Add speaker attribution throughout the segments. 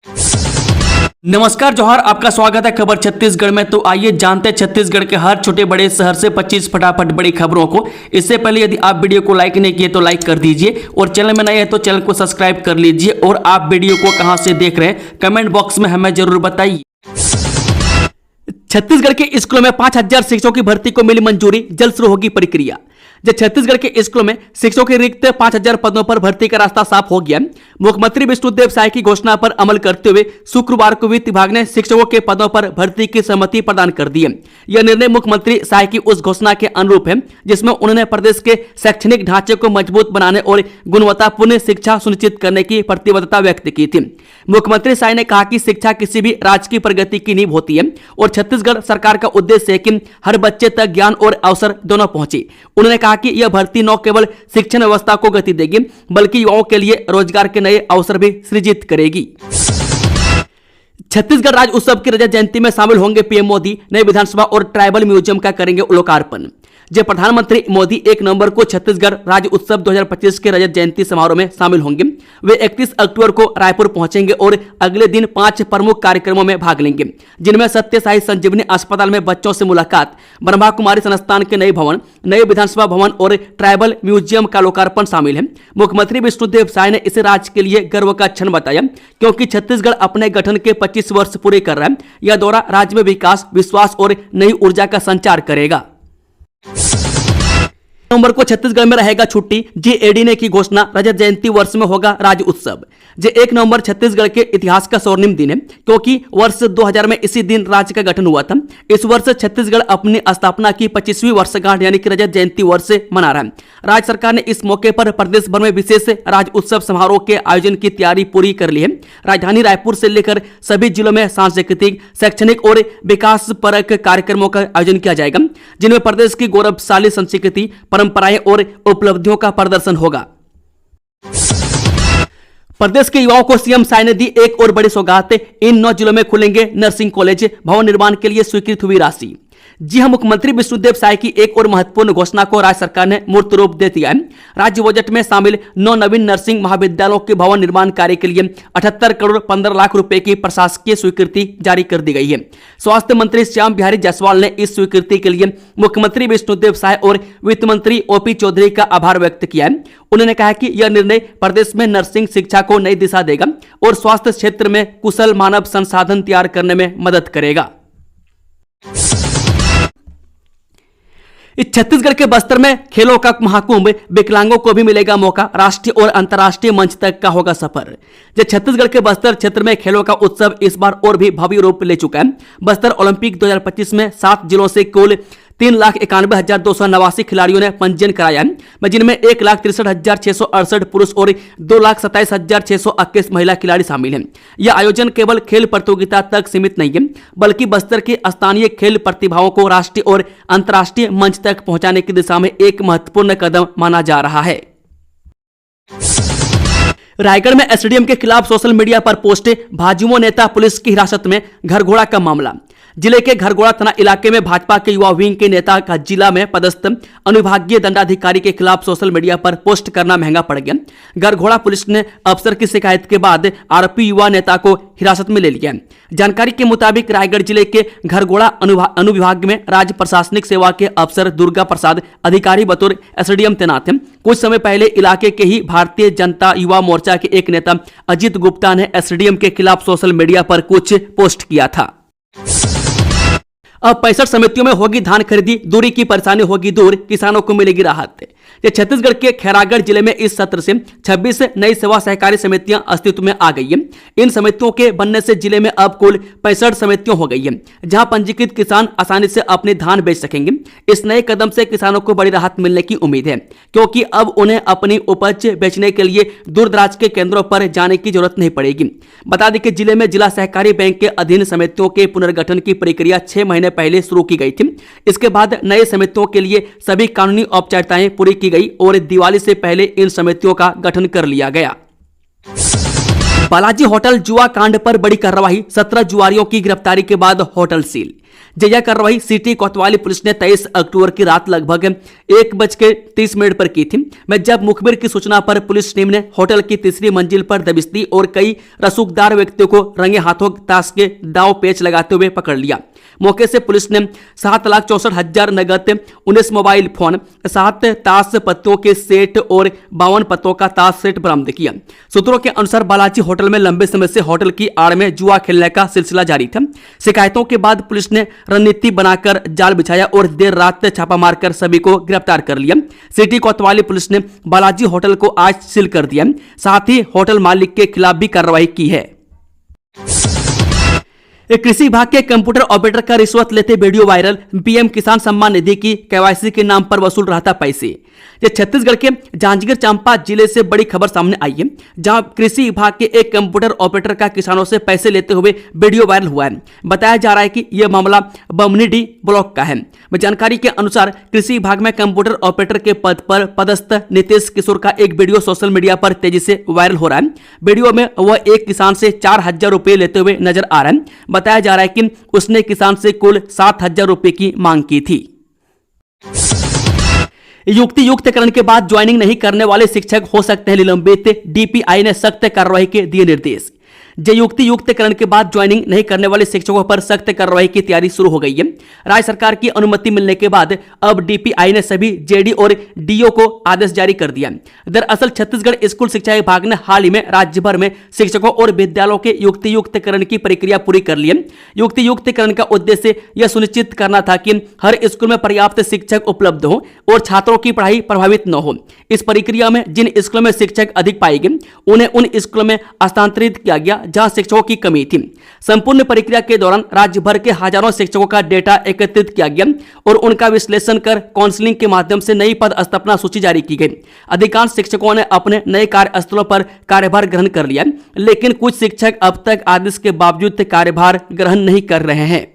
Speaker 1: नमस्कार जोहार, आपका स्वागत है खबर छत्तीसगढ़ में। तो आइए जानते हैं छत्तीसगढ़ के हर छोटे बड़े शहर से 25 फटाफट बड़ी खबरों को। इससे पहले यदि आप वीडियो को लाइक नहीं किए तो लाइक कर दीजिए और चैनल में नए हैं तो चैनल को सब्सक्राइब कर लीजिए। और आप वीडियो को कहां से देख रहे हैं कमेंट बॉक्स में हमें जरूर बताइए। छत्तीसगढ़ के स्कूलों में 5000 शिक्षकों की भर्ती को मिली मंजूरी, जल्द शुरू होगी प्रक्रिया। जब छत्तीसगढ़ के स्कूलों में शिक्षकों के रिक्त 5000 पदों पर भर्ती का रास्ता साफ हो गया। मुख्यमंत्री विष्णुदेव साय की घोषणा पर अमल करते हुए शुक्रवार को वित्त विभाग ने शिक्षकों के पदों पर भर्ती की सहमति प्रदान कर दी है। यह निर्णय मुख्यमंत्री साय की उस घोषणा के अनुरूप है जिसमें उन्होंने प्रदेश के शैक्षणिक ढांचे को मजबूत बनाने और गुणवत्तापूर्ण शिक्षा सुनिश्चित करने की प्रतिबद्धता व्यक्त की थी। मुख्यमंत्री साय ने कहा कि शिक्षा किसी भी राज्य की प्रगति की नींव होती है और छत्तीसगढ़ सरकार का उद्देश्य है कि हर बच्चे तक ज्ञान और अवसर दोनों पहुंचे। उन्होंने कहा कि यह भर्ती न केवल शिक्षण व्यवस्था को गति देगी बल्कि युवाओं के लिए रोजगार के नए अवसर भी सृजित करेगी। छत्तीसगढ़ राज्य उत्सव की रजत जयंती में शामिल होंगे पीएम मोदी। नए विधानसभा और ट्राइबल म्यूजियम का करेंगे लोकार्पण। जब प्रधानमंत्री मोदी 1 नवंबर को छत्तीसगढ़ राज्य उत्सव 2025 के रजत जयंती समारोह में शामिल होंगे। वे 31 अक्टूबर को रायपुर पहुंचेंगे और अगले दिन 5 प्रमुख कार्यक्रमों में भाग लेंगे, जिनमें सत्य साई संजीवनी अस्पताल में बच्चों से मुलाकात, ब्रह्मा कुमारी संस्थान के नए भवन, नए विधानसभा भवन और ट्राइबल म्यूजियम का लोकार्पण शामिल है। मुख्यमंत्री विष्णुदेव साय ने इसे राज्य के लिए गर्व का क्षण बताया क्योंकि छत्तीसगढ़ अपने गठन के 25 वर्ष पूरे कर रहा है। यह दौरा राज्य में विकास, विश्वास और नई ऊर्जा का संचार करेगा। नवंबर को छत्तीसगढ़ में रहेगा छुट्टी, जेएडी ने की घोषणा। रजत जयंती वर्ष में होगा राज्य उत्सव। जे 1 नवंबर छत्तीसगढ़ के इतिहास का स्वर्णिम दिन है क्योंकि वर्ष 2000 में इसी दिन राज्य का गठन हुआ था। इस वर्ष छत्तीसगढ़ अपनी स्थापना की 25वीं वर्षगांठ यानी कि रजत जयंती वर्ष मना रहा है। राज्य सरकार ने इस मौके पर प्रदेश भर में विशेष राज्य उत्सव समारोह के आयोजन की तैयारी पूरी कर ली है। राजधानी रायपुर से लेकर सभी जिलों में सांस्कृतिक, शैक्षणिक और विकास परक कार्यक्रमों का आयोजन किया जाएगा, जिनमें प्रदेश की गौरवशाली संस्कृति, परंपराएं और उपलब्धियों का प्रदर्शन होगा। प्रदेश के युवाओं को सीएम साय ने दी एक और बड़ी सौगात। इन 9 जिलों में खुलेंगे नर्सिंग कॉलेज, भवन निर्माण के लिए स्वीकृत हुई राशि। जी हां, मुख्यमंत्री विष्णुदेव साय की एक और महत्वपूर्ण घोषणा को राज्य सरकार ने मूर्त रूप दे दिया है। राज्य बजट में शामिल 9 नवीन नर्सिंग महाविद्यालयों के भवन निर्माण कार्य के लिए 78 करोड़ 15 लाख रुपए की प्रशासकीय स्वीकृति जारी कर दी गई है। स्वास्थ्य मंत्री श्याम बिहारी जायसवाल ने इस स्वीकृति के लिए मुख्यमंत्री विष्णुदेव साय और वित्त मंत्री ओपी चौधरी का आभार व्यक्त किया है। उन्होंने कहा कि यह निर्णय प्रदेश में नर्सिंग शिक्षा को नई दिशा देगा और स्वास्थ्य क्षेत्र में कुशल मानव संसाधन तैयार करने में मदद करेगा। इस छत्तीसगढ़ के बस्तर में खेलों का महाकुंभ, विकलांगों को भी मिलेगा मौका। राष्ट्रीय और अंतर्राष्ट्रीय मंच तक का होगा सफर। जब छत्तीसगढ़ के बस्तर क्षेत्र में खेलों का उत्सव इस बार और भी भव्य रूप ले चुका है। बस्तर ओलंपिक 2025 में 7 जिलों से कुल 3,91,289 खिलाड़ियों ने पंजीयन कराया है, जिनमें 1,63,668 पुरुष और 2,27,621 महिला खिलाड़ी शामिल हैं। यह आयोजन केवल खेल प्रतियोगिता तक सीमित नहीं है बल्कि बस्तर के स्थानीय खेल प्रतिभाओं को राष्ट्रीय और अंतर्राष्ट्रीय मंच तक पहुंचाने की दिशा में एक महत्वपूर्ण कदम माना जा रहा है। रायगढ़ में एसडीएम के खिलाफ सोशल मीडिया पर पोस्ट, भाजयुमो नेता पुलिस की हिरासत में, घरघोड़ा का मामला। जिले के घरघोड़ा थाना इलाके में भाजपा के युवा विंग के नेता का जिला में पदस्थ अनुविभागीय दंडाधिकारी के खिलाफ सोशल मीडिया पर पोस्ट करना महंगा पड़ गया। घरघोड़ा पुलिस ने अफसर की शिकायत के बाद आरोपी युवा नेता को हिरासत में ले लिया। जानकारी के मुताबिक रायगढ़ जिले के घरघोड़ा अनुविभाग में राज्य प्रशासनिक सेवा के अफसर दुर्गा प्रसाद अधिकारी बतौर एसडीएम तैनात हैं। कुछ समय पहले इलाके के ही भारतीय जनता युवा मोर्चा के एक नेता अजीत गुप्ता ने एसडीएम के खिलाफ सोशल मीडिया पर कुछ पोस्ट किया था। अब 65 समितियों में होगी धान खरीदी, दूरी की परेशानी होगी दूर, किसानों को मिलेगी राहत। छत्तीसगढ़ के खैरागढ़ जिले में इस सत्र से 26 नई सेवा सहकारी समितियां अस्तित्व में आ गई हैं। इन समितियों के बनने से जिले में अब कुल 65 समितियां हो गई हैं, जहां पंजीकृत किसान आसानी से अपने धान बेच सकेंगे। इस नए कदम से किसानों को बड़ी राहत मिलने की उम्मीद है क्योंकि अब उन्हें अपनी उपज बेचने के लिए दूर दराज के केंद्रों पर जाने की जरूरत नहीं पड़ेगी। बता दें कि जिले में जिला सहकारी बैंक के अधीन समितियों के पुनर्गठन की प्रक्रिया 6 महीने पहले शुरू की गई थी। इसके बाद नए समितियों के लिए सभी कानूनी औपचारिकताएं पूरी की गई और दिवाली से पहले इन समितियों का गठन कर लिया गया। बालाजी होटल जुआ कांड पर बड़ी कार्रवाई, 17 जुआरियों की गिरफ्तारी के बाद होटल सील। यह कार्रवाई सिटी कोतवाली पुलिस ने 23 अक्टूबर की रात लगभग 1:30 पर की थी। जब मुखबिर की सूचना पर पुलिस टीम ने होटल की तीसरी मंजिल पर दबिश दी और कई रसूखदार व्यक्तियों को रंगे हाथों ताश के दाव पेच लगाते हुए पकड़ लिया। मौके से पुलिस ने 7,64,000 नगद, 19 मोबाइल फोन, 7 ताश पत्तों के सेट और 52 पत्तों का ताश सेट बरामद किया। सूत्रों के अनुसार बालाजी होटल में लंबे समय से होटल की आड़ में जुआ खेलने का सिलसिला जारी था। शिकायतों के बाद पुलिस ने रणनीति बनाकर जाल बिछाया और देर रात छापा मारकर सभी को गिरफ्तार कर लिया। सिटी कोतवाली पुलिस ने बालाजी होटल को आज सील कर दिया, साथ ही होटल मालिक के खिलाफ भी कार्रवाई की है। कृषि विभाग के कंप्यूटर ऑपरेटर का रिश्वत लेते वीडियो वायरल, पीएम किसान सम्मान निधि की केवाईसी के नाम पर वसूल रहा था पैसे। ये छत्तीसगढ़ के जांजगीर चांपा जिले से बड़ी खबर सामने आई है, जहां कृषि विभाग के एक कंप्यूटर ऑपरेटर का किसानों से पैसे लेते हुए वीडियो वायरल हुआ है। बताया जा रहा है कि यह मामला बमनीडी ब्लॉक का है। जानकारी के अनुसार कृषि विभाग में कंप्यूटर ऑपरेटर के पद पर पदस्थ नीतीश किशोर का एक वीडियो सोशल मीडिया पर तेजी से वायरल हो रहा है। वीडियो में वह एक किसान से 4,000 रुपए लेते हुए नजर आ रहा है। बताया जा रहा है कि उसने किसान से कुल 7,000 रुपए की मांग की थी। युक्तियुक्तकरण के बाद ज्वाइनिंग नहीं करने वाले शिक्षक हो सकते हैं निलंबित, डीपीआई ने सख्त कार्रवाई के दिए निर्देश। युक्तियुक्तकरण के बाद ज्वाइनिंग नहीं करने वाले शिक्षकों पर सख्त कार्रवाई की तैयारी शुरू हो गई है। राज्य सरकार की अनुमति मिलने के बाद अब डीपीआई ने सभी जेडी और डीओ को आदेश जारी कर दिया। दरअसल छत्तीसगढ़ स्कूल शिक्षा विभाग ने हाल ही में राज्य भर में शिक्षकों और विद्यालयों के युक्तियुक्तकरण की प्रक्रिया पूरी कर ली है। युक्तियुक्तकरण का उद्देश्य यह सुनिश्चित करना था कि हर स्कूल में पर्याप्त शिक्षक उपलब्ध हो और छात्रों की पढ़ाई प्रभावित न हो। इस प्रक्रिया में जिन स्कूलों में शिक्षक अधिक पाए गए उन्हें उन स्कूलों में स्थानांतरित किया गया जहां शिक्षकों की कमी थी। संपूर्ण प्रक्रिया के दौरान राज्य भर के हजारों शिक्षकों का डेटा एकत्रित किया गया और उनका विश्लेषण कर काउंसलिंग के माध्यम से नई पद स्थापना सूची जारी की गई। अधिकांश शिक्षकों ने अपने नए कार्यस्थलों पर कार्यभार ग्रहण कर लिया, लेकिन कुछ शिक्षक अब तक आदेश के बावजूद कार्यभार ग्रहण नहीं कर रहे हैं।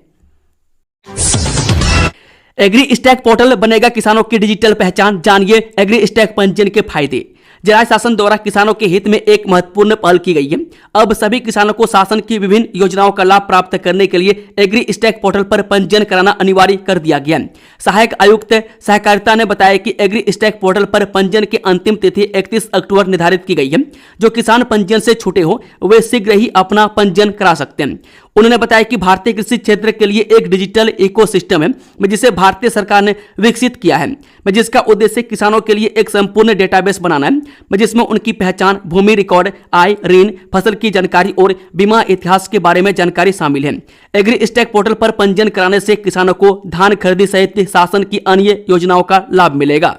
Speaker 1: एग्री स्टैक पोर्टल बनेगा किसानों की डिजिटल पहचान, जानिए एग्री स्टैक पंजीयन के फायदे। राज्य शासन द्वारा किसानों के हित में एक महत्वपूर्ण पहल की गई है। अब सभी किसानों को शासन की विभिन्न योजनाओं का लाभ प्राप्त करने के लिए एग्री स्टैक पोर्टल पर पंजीयन कराना अनिवार्य कर दिया गया। सहायक आयुक्त सहकारिता ने बताया कि एग्री स्टैक पोर्टल पर पंजीयन की अंतिम तिथि 31 अक्टूबर निर्धारित की गई है। जो किसान पंजीयन से छूटे हो वे शीघ्र ही अपना पंजीयन करा सकते हैं। उन्होंने बताया कि भारतीय कृषि क्षेत्र के लिए एक डिजिटल इकोसिस्टम है जिसे भारतीय सरकार ने विकसित किया है, जिसका उद्देश्य किसानों के लिए एक संपूर्ण डेटाबेस बनाना है, जिसमें उनकी पहचान, भूमि रिकॉर्ड, आय, ऋण, फसल की जानकारी और बीमा इतिहास के बारे में जानकारी शामिल है। एग्री स्टैक पोर्टल पर पंजीयन कराने से किसानों को धान खरीदी सहित शासन की अन्य योजनाओं का लाभ मिलेगा।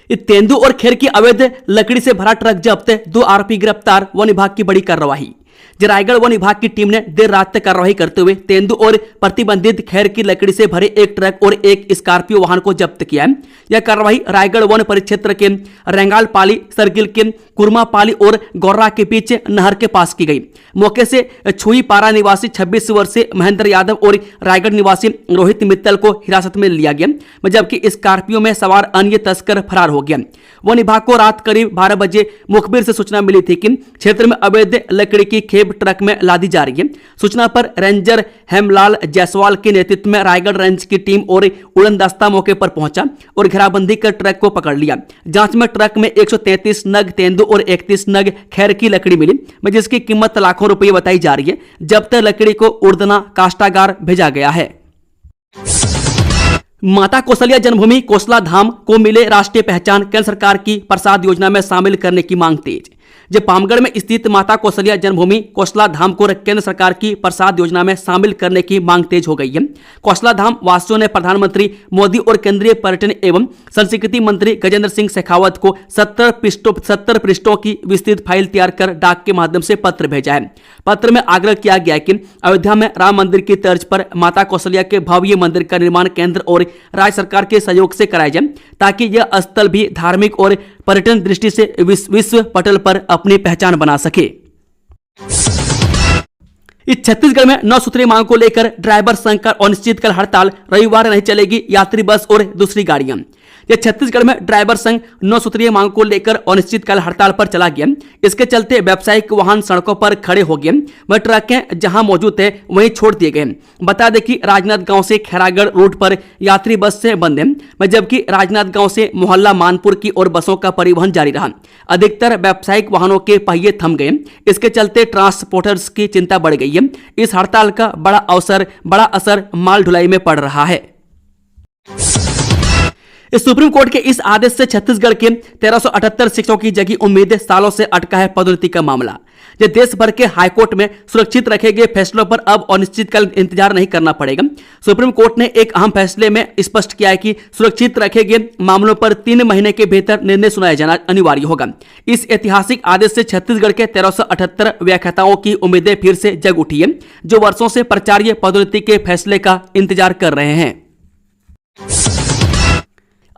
Speaker 1: तेंदू और खेर की अवैध लकड़ी से भरा ट्रक जब्त, 2 आरोपी गिरफ्तार, वन विभाग की बड़ी कार्रवाई। रायगढ़ वन विभाग की टीम ने देर रात तक कार्रवाई करते हुए तेंदू और प्रतिबंधित खैर की लकड़ी से भरे एक ट्रक और एक स्कॉर्पियो वाहन को जब्त किया है। यह कार्रवाई रायगढ़ वन परिक्षेत्र के रेंगालपाली सर्किल के कुरमापाली और गौर्रा के बीच नहर के पास की गई। मौके से छुईपारा निवासी 26 वर्षीय महेंद्र यादव और रायगढ़ निवासी रोहित मित्तल को हिरासत में लिया गया, जबकि स्कॉर्पियो में सवार अन्य तस्कर फरार हो गया। वन विभाग को रात करीब 12 बजे मुखबिर से सूचना मिली थी कि क्षेत्र में अवैध लकड़ी की खेप ट्रक में लादी जा रही है। सूचना पर रेंजर हेमलाल जायसवाल के नेतृत्व में रायगढ़ रेंज की टीम और उड़नदस्ता मौके पर पहुंचा और घेराबंदी कर ट्रक को पकड़ लिया। जांच में ट्रक में 133 नग तेंदू और 31 नग खैर की लकड़ी मिली, जिसकी कीमत लाखों रुपये बताई जा रही है। जब्त लकड़ी को उर्दना काष्ठागार भेजा गया है। माता कौशल्या जन्मभूमि कोसला धाम को मिले राष्ट्रीय पहचान, केंद्र सरकार की प्रसाद योजना में शामिल करने की मांग तेज। जब पामगढ़ में स्थित माता कौशल्या जन्मभूमि कोसला धाम को केंद्र सरकार की प्रसाद योजना में शामिल करने की मांग तेज हो गई है। कोसला धाम वासियों ने प्रधानमंत्री मोदी और केंद्रीय पर्यटन एवं संस्कृति मंत्री गजेंद्र सिंह शेखावत को 70 पृष्ठों की विस्तृत फाइल तैयार कर डाक के माध्यम से पत्र भेजा है। पत्र में आग्रह किया गया है कि अयोध्या में राम मंदिर की तर्ज पर माता कौशल्या के भव्य मंदिर का निर्माण केंद्र और राज्य सरकार के सहयोग से कराया जाए, ताकि यह स्थल भी धार्मिक और पर्यटन दृष्टि से विश्व पटल पर अपनी पहचान बना सके। इस छत्तीसगढ़ में 9 सूत्रीय मांग को लेकर ड्राइवर संघ का अनिश्चितकाल हड़ताल, रविवार नहीं चलेगी यात्री बस और दूसरी गाड़ियां। ये छत्तीसगढ़ में ड्राइवर संघ 9 सूत्रीय मांग को लेकर अनिश्चितकाल हड़ताल पर चला गया। इसके चलते व्यावसायिक वाहन सड़कों पर खड़े हो गए, वह ट्रकें जहां मौजूद थे वहीं छोड़ दिए गए। बता दें कि राजनांदगांव से खैरागढ़ रूट पर यात्री बस से बंद है, जबकि राजनांदगांव से मोहल्ला मानपुर की ओर बसों का परिवहन जारी रहा। अधिकतर व्यावसायिक वाहनों के पहिए थम गए। इसके चलते ट्रांसपोर्टर्स की चिंता बढ़ गई है। इस हड़ताल का बड़ा असर माल ढुलाई में पड़ रहा है। इस सुप्रीम कोर्ट के इस आदेश से छत्तीसगढ़ के 1378 शिक्षकों की जगी उम्मीद, सालों से अटका है पदोन्नति का मामला। ये देश भर के हाईकोर्ट में सुरक्षित रखे गए फैसलों पर अब अनिश्चितकाल इंतजार नहीं करना पड़ेगा। सुप्रीम कोर्ट ने एक अहम फैसले में स्पष्ट किया है कि सुरक्षित रखे गए मामलों पर 3 महीने के भीतर निर्णय सुनाया जाना अनिवार्य होगा। इस ऐतिहासिक आदेश से छत्तीसगढ़ के 1378 व्याख्याताओं की उम्मीदें फिर से जग उठी है, जो वर्षों से प्राचार्य पदोन्नति के फैसले का इंतजार कर रहे हैं।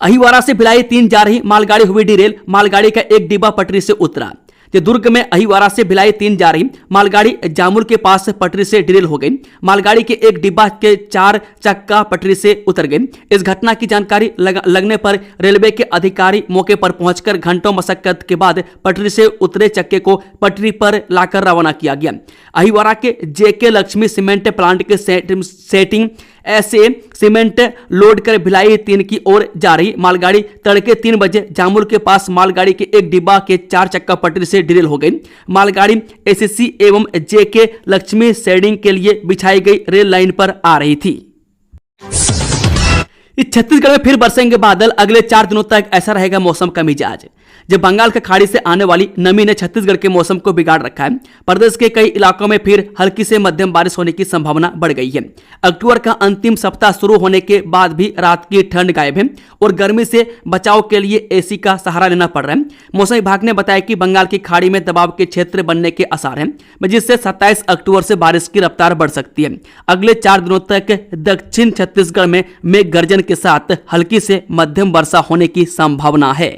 Speaker 1: अहिवारा से भिलाई 3 जा रही मालगाड़ी हुई डिरेल, मालगाड़ी का एक डिब्बा पटरी से उतरा। दुर्ग में अहिवारा से भिलाई 3 जा रही मालगाड़ी जामुल के पास पटरी से डिरेल हो गई। मालगाड़ी के एक डिब्बा के 4 चक्का पटरी से उतर गए। इस घटना की जानकारी लगने पर रेलवे के अधिकारी मौके पर पहुंचकर घंटों मशक्कत के बाद पटरी से उतरे चक्के को पटरी पर लाकर रवाना किया गया। अहिवारा के जेके लक्ष्मी सीमेंट प्लांट के सेटिंग ऐसे सीमेंट लोड कर भिलाई 3 की ओर जा रही मालगाड़ी तड़के 3 बजे जामुल के पास मालगाड़ी के एक डिब्बा के 4 चक्का पटरी से डिरेल हो गई। मालगाड़ी एसएससी एवं जेके लक्ष्मी शेडिंग के लिए बिछाई गई रेल लाइन पर आ रही थी। इस छत्तीसगढ़ में फिर बरसेंगे बादल, अगले 4 दिनों तक ऐसा रहेगा मौसम का मिजाज। जब बंगाल की खाड़ी से आने वाली नमी ने छत्तीसगढ़ के मौसम को बिगाड़ रखा है। प्रदेश के कई इलाकों में फिर हल्की से मध्यम बारिश होने की संभावना बढ़ गई है। अक्टूबर का अंतिम सप्ताह शुरू होने के बाद भी रात की ठंड गायब है और गर्मी से बचाव के लिए एसी का सहारा लेना पड़ रहा है। मौसम विभाग ने बताया कि बंगाल की खाड़ी में दबाव के क्षेत्र बनने के आसार हैं, जिससे 27 अक्टूबर से बारिश की रफ्तार बढ़ सकती है। अगले 4 दिनों तक दक्षिण छत्तीसगढ़ में मेघ गर्जन के साथ हल्की से मध्यम वर्षा होने की संभावना है।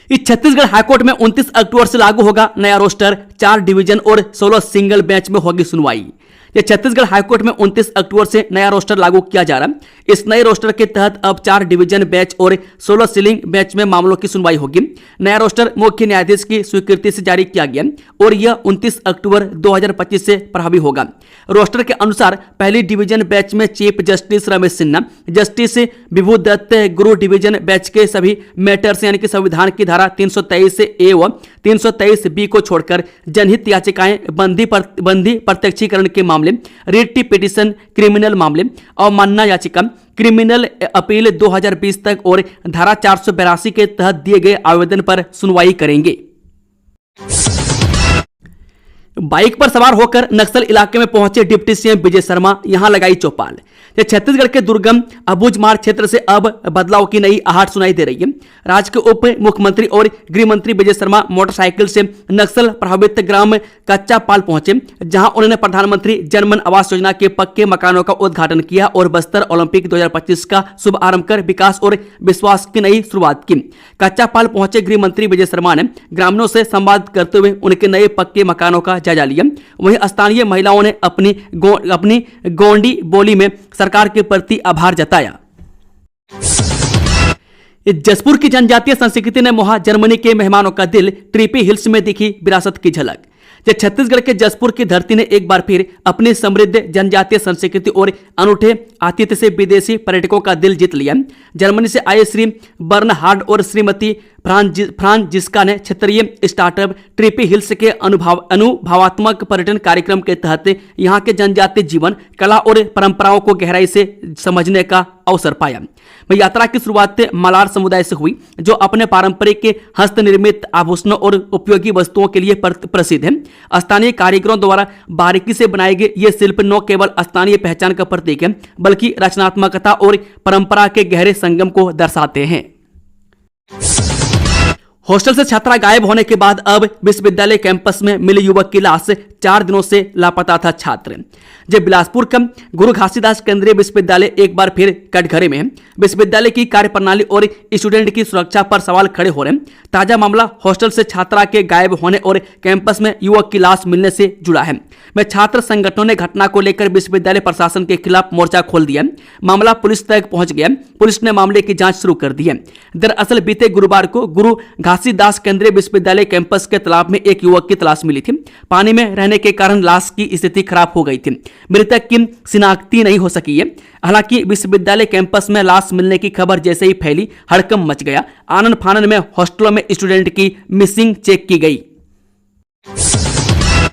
Speaker 1: इस छत्तीसगढ़ हाईकोर्ट में 29 अक्टूबर से लागू होगा नया रोस्टर, 4 डिवीजन और 16 सिंगल बेंच में होगी सुनवाई। यह छत्तीसगढ़ हाईकोर्ट में 29 अक्टूबर से नया रोस्टर लागू किया जा रहा है। इस नए रोस्टर के तहत अब 4 डिवीजन बेंच और 16 सिलिंग बेंच में मामलों की सुनवाई होगी। नया रोस्टर मुख्य न्यायाधीश की स्वीकृति से जारी किया गया और यह 29 अक्टूबर 2025 से प्रभावी होगा। रोस्टर के अनुसार पहली डिवीजन बेंच में chief justice Ramesh Sinha, justice Vibhut Datta, गुरु डिवीजन बेंच के सभी मैटर्स यानी कि संविधान की धारा 323 ए व 323 बी को छोड़कर जनहित याचिकाएं, बंदी प्रत्यक्षीकरण के मामले, रिट पिटीशन, क्रिमिनल मामले, अवमानना याचिका, क्रिमिनल अपील 2020 तक और धारा 482 के तहत दिए गए आवेदन पर सुनवाई करेंगे। बाइक पर सवार होकर नक्सल इलाके में पहुंचे डिप्टी सीएम विजय शर्मा, यहां लगाई चौपाल। छत्तीसगढ़ के दुर्गम अबुझमाड़ क्षेत्र से अब बदलाव की नई आहट सुनाई दे रही है। राज्य के उप मुख्यमंत्री और गृह मंत्री विजय शर्मा मोटरसाइकिल से नक्सल प्रभावित ग्राम कच्चा पाल पहुंचे, जहां उन्होंने प्रधानमंत्री जनमन आवास योजना के पक्के मकानों का उद्घाटन किया और बस्तर ओलंपिक 2025 का शुभारंभ कर विकास और विश्वास की नई शुरुआत की। कच्चा पाल पहुंचे गृह मंत्री विजय शर्मा ने ग्रामीणों से संवाद करते हुए उनके नए पक्के मकानों का जायजा लिया। वहीं स्थानीय महिलाओं ने अपनी गोंडी बोली में सरकार के प्रति आभार जताया। जसपुर की जनजातीय संस्कृति ने मोहा जर्मनी के मेहमानों का दिल, ट्रिपी हिल्स में दिखी विरासत की झलक। छत्तीसगढ़ के जसपुर की धरती ने एक बार फिर अपनी समृद्ध जनजातीय संस्कृति और अनूठे आतिथ्य से विदेशी पर्यटकों का दिल जीत लिया। जर्मनी से आए श्री बर्नहार्ड और श्रीमती फ्रांजिस्का ने क्षेत्रीय स्टार्टअप ट्रिपी हिल्स के अनुभवात्मक पर्यटन कार्यक्रम के तहत यहां के जनजातीय जीवन, कला और परंपराओं को गहराई से समझने का अवसर पाया। यात्रा की शुरुआत मलार समुदाय से हुई, जो अपने पारंपरिक हस्तनिर्मित आभूषणों और उपयोगी वस्तुओं के लिए प्रसिद्ध है। स्थानीय कारीगरों द्वारा बारीकी से बनाए गए ये शिल्प न केवल स्थानीय पहचान का प्रतीक है, बल्कि रचनात्मकता और परंपरा के गहरे संगम को दर्शाते हैं। हॉस्टल से छात्रा गायब होने के बाद अब विश्वविद्यालय कैंपस में मिली युवक की लाश से 4 दिनों से लापता था छात्र। जब बिलासपुर का गुरु घासीदास केंद्रीय विश्वविद्यालय एक बार फिर कटघरे में है। विश्वविद्यालय की कार्यप्रणाली और स्टूडेंट की सुरक्षा पर सवाल खड़े हो रहे हैं। ताजा मामला हॉस्टल से छात्रा के गायब होने और कैंपस में युवक की लाश मिलने से जुड़ा है। में छात्र संगठनों ने घटना को लेकर विश्वविद्यालय प्रशासन के खिलाफ मोर्चा खोल दिया। मामला पुलिस तक पहुंच गया। पुलिस ने मामले की जांच शुरू कर दी है। दरअसल बीते गुरुवार को गुरु घासीदास केंद्रीय विश्वविद्यालय कैंपस के तालाब में एक युवक की तलाश मिली थी। पानी में रहने के कारण लाश की स्थिति खराब हो गई थी। मृतक की शिनाख्ती नहीं हो सकी है। हालांकि विश्वविद्यालय कैंपस में लाश मिलने की खबर जैसे ही फैली, हड़कंप मच गया। आनन फानन में हॉस्टलों में स्टूडेंट की मिसिंग चेक की गई।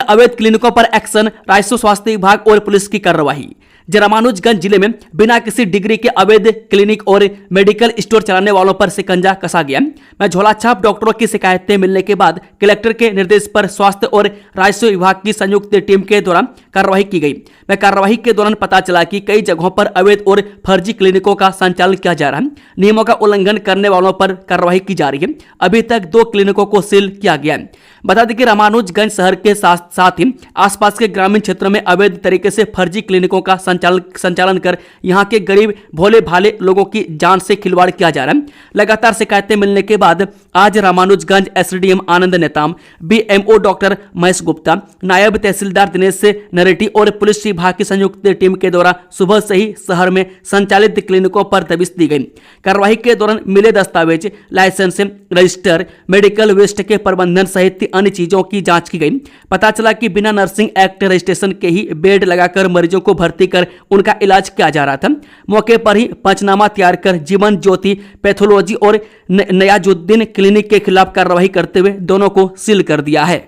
Speaker 1: अवैध क्लिनिकों पर एक्शन, राजस्व स्वास्थ्य विभाग और पुलिस की कार्रवाई। रामानुजगंज जिले में बिना किसी डिग्री के अवैध क्लिनिक और मेडिकल स्टोर चलाने वालों पर शिकंजा कसा गया। में झोलाछाप डॉक्टरों की शिकायतें मिलने के बाद कलेक्टर के निर्देश पर स्वास्थ्य और राजस्व विभाग की संयुक्त टीम के द्वारा कार्रवाई की गई। में कार्रवाई के दौरान पता चला कि कई जगहों पर अवैध और फर्जी क्लिनिकों का संचालन किया जा रहा है। नियमों का उल्लंघन करने वालों पर कार्रवाई की जा रही है। अभी तक 2 क्लिनिकों को सील किया गया है। बता दें कि रामानुजगंज शहर के साथ ही आसपास के ग्रामीण क्षेत्रों में अवैध तरीके से फर्जी क्लिनिकों का संचालन कर यहां के गरीब भोले भाले लोगों की जान से खिलवाड़ किया जा रहा है। लगातार शिकायतें मिलने के बाद आज रामानुजगंज एसडीएम आनंद नेताम, बीएमओ डॉक्टर महेश गुप्ता, नायब तहसीलदार दिनेश नरेटी और पुलिस विभाग की संयुक्त टीम के द्वारा सुबह से ही शहर में संचालित क्लिनिकों पर दबिश दी गई। कार्रवाई के दौरान मिले दस्तावेज, लाइसेंस, रजिस्टर, मेडिकल वेस्ट के प्रबंधन सहित अन्य चीजों की जांच की गई। पता चला कि बिना नर्सिंग एक्ट रजिस्ट्रेशन के ही बेड लगाकर मरीजों को भर्ती कर उनका इलाज किया जा रहा था। मौके पर ही पंचनामा तैयार कर जीवन ज्योति पैथोलॉजी और नयाजुद्दीन क्लिनिक के खिलाफ कार्रवाई करते हुए दोनों को सील कर दिया है।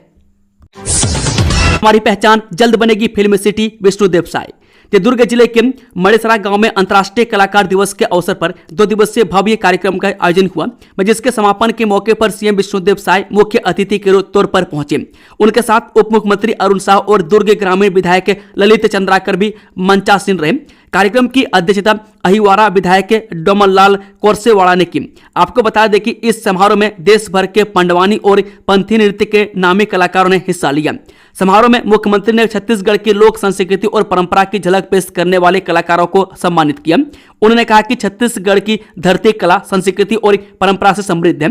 Speaker 1: हमारी पहचान जल्द बनेगी फिल्म सिटी विष्णुदेव साय। दुर्ग जिले के मड़ेसरा गांव में अंतर्राष्ट्रीय कलाकार दिवस के अवसर पर 2 दिवसीय भव्य कार्यक्रम का आयोजन हुआ, जिसके समापन के मौके पर सीएम विष्णुदेव साय मुख्य अतिथि के तौर पर पहुंचे। उनके साथ उप मुख्यमंत्री अरुण साह और दुर्ग ग्रामीण विधायक ललित चंद्राकर भी मंचासीन रहे। कार्यक्रम की अध्यक्षता अहिवारा विधायक डोमनलाल कोरसेवाड़ा ने की। आपको बता दें कि इस समारोह में देश भर के पंडवानी और पंथी नृत्य के नामी कलाकारों ने हिस्सा लिया। समारोह में मुख्यमंत्री ने छत्तीसगढ़ की लोक संस्कृति और परंपरा की झलक पेश करने वाले कलाकारों को सम्मानित किया। उन्होंने कहा कि छत्तीसगढ़ की धरती कला, संस्कृति और परंपरा से समृद्ध है।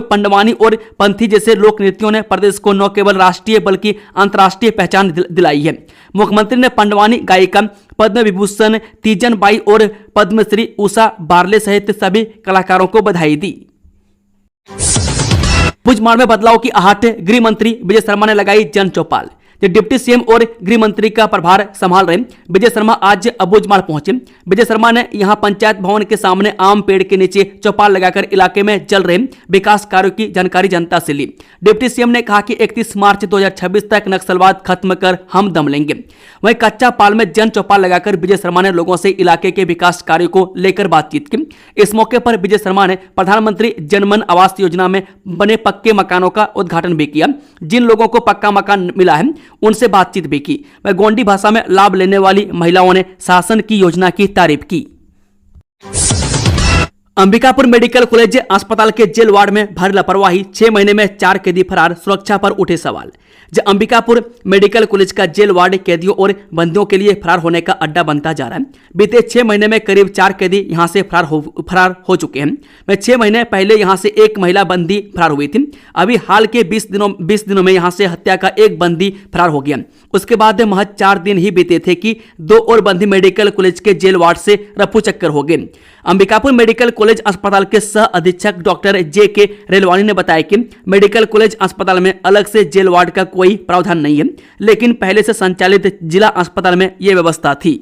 Speaker 1: पंडवानी और पंथी जैसे लोक नृत्यों ने प्रदेश को न केवल राष्ट्रीय बल्कि अंतर्राष्ट्रीय पहचान दिलाई है। मुख्यमंत्री ने पंडवानी गायिका पद्म विभूषण तीजन बाई और पद्मश्री उषा बारले सहित सभी कलाकारों को बधाई दी। भुजमाड़ में बदलाव की आहट, गृह मंत्री विजय शर्मा ने लगाई जन चौपाल। डिप्टी सीएम और गृह मंत्री का प्रभार संभाल रहे विजय शर्मा आज अबूझमाड़ पहुंचे। विजय शर्मा ने यहां पंचायत भवन के सामने आम पेड़ के नीचे चौपाल लगाकर इलाके में चल रहे विकास कार्यों की जानकारी जनता से ली। डिप्टी सीएम ने कहा कि 31 मार्च 2026 तक नक्सलवाद खत्म कर हम दम लेंगे। वहीं कच्चा पाल में जन चौपाल लगाकर विजय शर्मा ने लोगों से इलाके के विकास कार्यों को लेकर बातचीत की। इस मौके पर विजय शर्मा ने प्रधानमंत्री जनमन आवास योजना में बने पक्के मकानों का उद्घाटन भी किया। जिन लोगों को पक्का मकान मिला है उनसे बातचीत भी की। वह गोंडी भाषा में लाभ लेने वाली महिलाओं ने शासन की योजना की तारीफ की। अंबिकापुर मेडिकल कॉलेज अस्पताल के जेल वार्ड में भारी लापरवाही, 6 महीने में 4 कैदी फरार, सुरक्षा पर उठे सवाल। अंबिकापुर मेडिकल कॉलेज का जेल वार्ड कैदियों और बंदियों के लिए फरार होने का अड्डा बनता जा रहा है। बीते 6 महीने में करीब 4 कैदी यहां से फरार हो चुके हैं। 6 महीने पहले यहां से एक महिला बंदी फरार हुई थी। अभी हाल के 20 दिनों में यहां से हत्या का एक बंदी फरार हो गया। उसके बाद महज 4 दिन ही बीते थे कि 2 और बंदी मेडिकल कॉलेज के जेल वार्ड से रफू चक्कर हो गए। अंबिकापुर मेडिकल कॉलेज अस्पताल के सह अधीक्षक डॉक्टर जे.के. रेलवानी ने बताया कि मेडिकल कॉलेज अस्पताल में अलग से जेल वार्ड का कोई प्रावधान नहीं है, लेकिन पहले से संचालित जिला अस्पताल में यह व्यवस्था थी।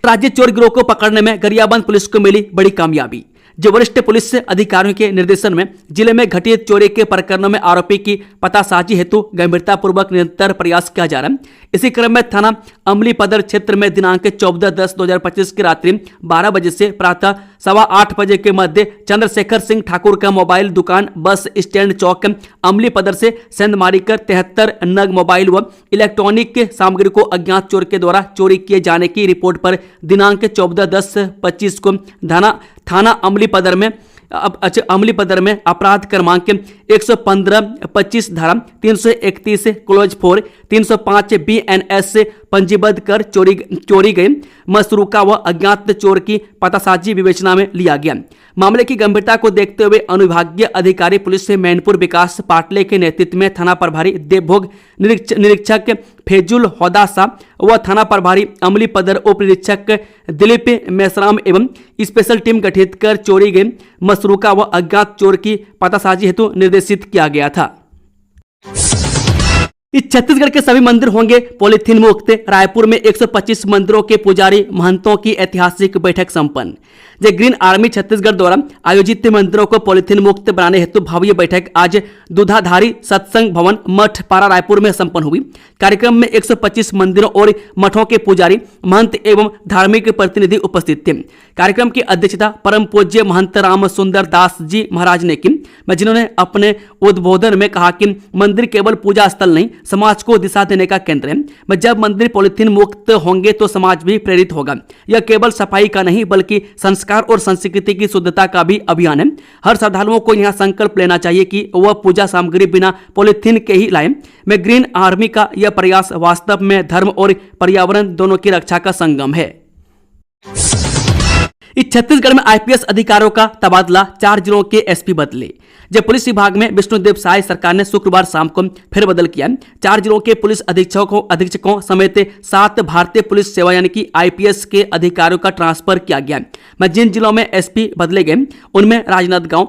Speaker 1: राज्य चोर गिरोह को पकड़ने में गरियाबंद पुलिस को मिली बड़ी कामयाबी। वरिष्ठ पुलिस अधिकारियों के निर्देशन में जिले में घटित चोरी के प्रकरणों में आरोपी की पतासाजी हेतु गंभीरतापूर्वक निरंतर प्रयास किया जा रहा है। इसी क्रम में थाना अमलीपदर क्षेत्र में दिनांक 14/10/2025 की रात्रि 12 बजे से प्रातः 8:15 बजे के मध्य चंद्रशेखर सिंह ठाकुर का मोबाइल दुकान बस स्टैंड चौक अमलीपदर से सेंध मारीकर 73 नग मोबाइल व इलेक्ट्रॉनिक सामग्री को अज्ञात चोर के द्वारा चोरी किए जाने की रिपोर्ट पर दिनांक 14/10/25 को थाना अमलीपदर में अमली पदर में अपराध क्रमांक 115-25 धारा 331 क्लोज 4 305 BNS से पंजीबद्ध कर चोरी गए मसरूका व अज्ञात चोर की पतासाजी विवेचना में लिया गया। मामले की गंभीरता को देखते हुए अनुविभागीय अधिकारी पुलिस से मैनपुर विकास पाटले के नेतृत्व में थाना प्रभारी देवभोग निरीक्षक फेजुल हौदासा व थाना प्रभारी अमली पदर उप निरीक्षक दिलीप मेसराम एवं स्पेशल टीम गठित कर चोरी गए मसरूका व अज्ञात चोर की पतासाजी हेतु निर्देशित किया गया था। इस छत्तीसगढ़ के सभी मंदिर होंगे पॉलीथीन मुक्त। रायपुर में 125 मंदिरों के पुजारी महंतों की ऐतिहासिक बैठक संपन्न। जय ग्रीन आर्मी छत्तीसगढ़ द्वारा आयोजित मंदिरों को पॉलीथीन मुक्त बनाने हेतु भव्य बैठक आज दूधाधारी सत्संग भवन मठ पारा रायपुर में संपन्न हुई। कार्यक्रम में 125 मंदिरों और मठों के पुजारी महंत एवं धार्मिक प्रतिनिधि उपस्थित थे। कार्यक्रम की अध्यक्षता परम पूज्य महंत राम सुंदर दास जी महाराज ने की, जिन्होंने अपने उद्बोधन में कहा कि मंदिर केवल पूजा स्थल नहीं, समाज को दिशा देने का केंद्र है। जब मंदिर पॉलीथीन मुक्त होंगे तो समाज भी प्रेरित होगा। यह केवल सफाई का नहीं बल्कि संस्कार और संस्कृति की शुद्धता का भी अभियान है। हर श्रद्धालुओं को यह संकल्प लेना चाहिए कि वह पूजा सामग्री बिना पॉलीथीन के ही लाएं। मैं ग्रीन आर्मी का यह प्रयास वास्तव में धर्म और पर्यावरण दोनों की रक्षा का संगम है। इस छत्तीसगढ़ में आईपीएस अधिकारियों का तबादला, 4 जिलों के एसपी बदले। जब पुलिस विभाग में विष्णुदेव साय सरकार ने शुक्रवार शाम को फेरबदल किया। 4 जिलों के पुलिस अधीक्षकों समेत 7 भारतीय पुलिस सेवा यानी कि आईपीएस के अधिकारियों का ट्रांसफर किया गया। जिन जिलों में एसपी बदले गए उनमें राजनांदगांव,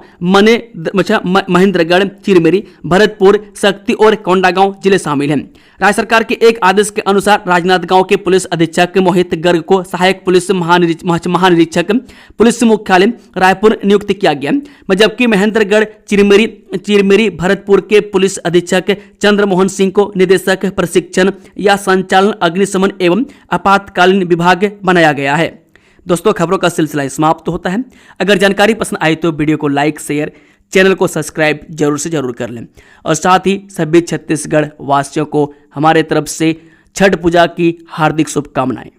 Speaker 1: महेंद्रगढ़, चिरमिरी, भरतपुर, शक्ति और कोंडागांव जिले शामिल हैं। राज्य सरकार के एक आदेश के अनुसार राजनांदगांव के पुलिस अधीक्षक मोहित गर्ग को सहायक पुलिस महानिरीक्षक पुलिस मुख्यालय रायपुर नियुक्त किया गया, जबकि महेंद्रगढ़, चिरमिरी, भरतपुर के पुलिस अधीक्षक चंद्रमोहन सिंह को निदेशक प्रशिक्षण या संचालन अग्निशमन एवं आपातकालीन विभाग बनाया गया है। दोस्तों, खबरों का सिलसिला समाप्त होता है। अगर जानकारी पसंद आई तो वीडियो को लाइक, शेयर, चैनल को सब्सक्राइब जरूर से जरूर कर लें और साथ ही सभी छत्तीसगढ़ वासियों को हमारे तरफ से छठ पूजा की हार्दिक शुभकामनाएं।